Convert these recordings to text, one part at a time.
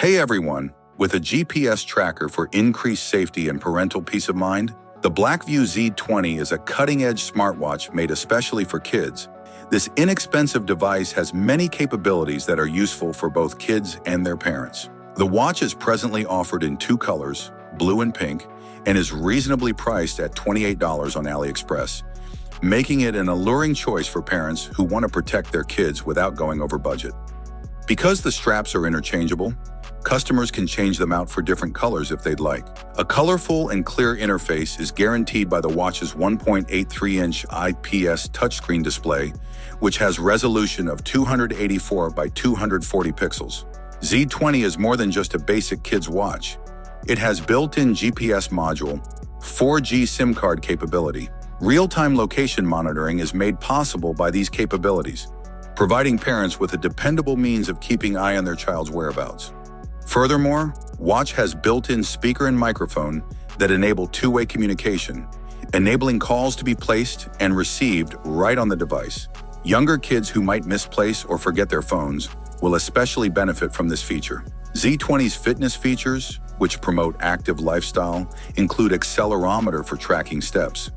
Hey everyone, with a GPS tracker for increased safety and parental peace of mind, the Blackview Z20 is a cutting-edge smartwatch made especially for kids. This inexpensive device has many capabilities that are useful for both kids and their parents. The watch is presently offered in two colors, blue and pink, and is reasonably priced at $28 on AliExpress, making it an alluring choice for parents who want to protect their kids without going over budget. Because the straps are interchangeable, customers can change them out for different colors if they'd like. A colorful and clear interface is guaranteed by the watch's 1.83-inch IPS touchscreen display, which has resolution of 284 by 240 pixels. Z20 is more than just a basic kid's watch. It has built-in GPS module, 4G SIM card capability. Real-time location monitoring is made possible by these capabilities, providing parents with a dependable means of keeping eye on their child's whereabouts. Furthermore, watch has built-in speaker and microphone that enable two-way communication, enabling calls to be placed and received right on the device. Younger kids who might misplace or forget their phones will especially benefit from this feature. Z20's fitness features, which promote active lifestyle, include accelerometer for tracking steps.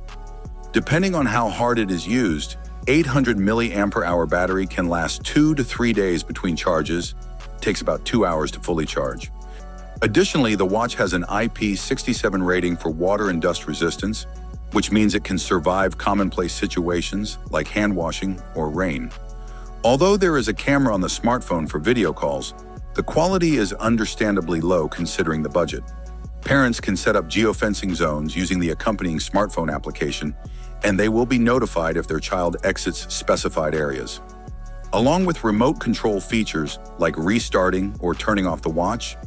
Depending on how hard it is used, 800 mAh battery can last 2 to 3 days between charges. Takes about 2 hours to fully charge. Additionally, the watch has an IP67 rating for water and dust resistance, which means it can survive commonplace situations like hand washing or rain. Although there is a camera on the smartphone for video calls, the quality is understandably low considering the budget. Parents can set up geofencing zones using the accompanying smartphone application, and they will be notified if their child exits specified areas. Along with remote control features like restarting or turning off the watch,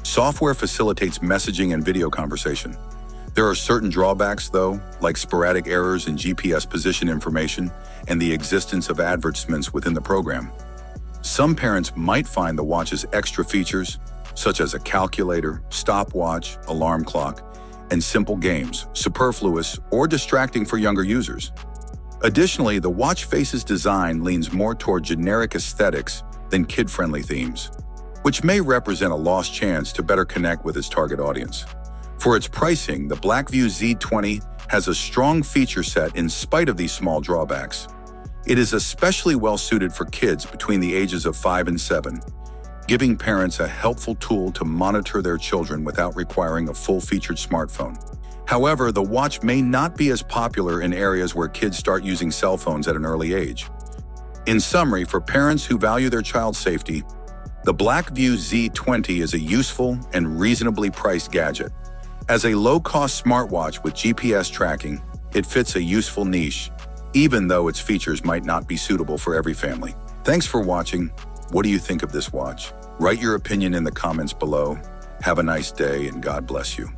software facilitates messaging and video conversation. There are certain drawbacks, though, like sporadic errors in GPS position information and the existence of advertisements within the program. Some parents might find the watch's extra features, such as a calculator, stopwatch, alarm clock, and simple games, superfluous or distracting for younger users. Additionally, the watch face's design leans more toward generic aesthetics than kid-friendly themes, which may represent a lost chance to better connect with its target audience. For its pricing, the Blackview Z20 has a strong feature set in spite of these small drawbacks. It is especially well-suited for kids between the ages of 5 and 7, giving parents a helpful tool to monitor their children without requiring a full-featured smartphone. However, the watch may not be as popular in areas where kids start using cell phones at an early age. In summary, for parents who value their child's safety, the Blackview Z20 is a useful and reasonably priced gadget. As a low-cost smartwatch with GPS tracking, it fits a useful niche, even though its features might not be suitable for every family. Thanks for watching. What do you think of this watch? Write your opinion in the comments below. Have a nice day and God bless you.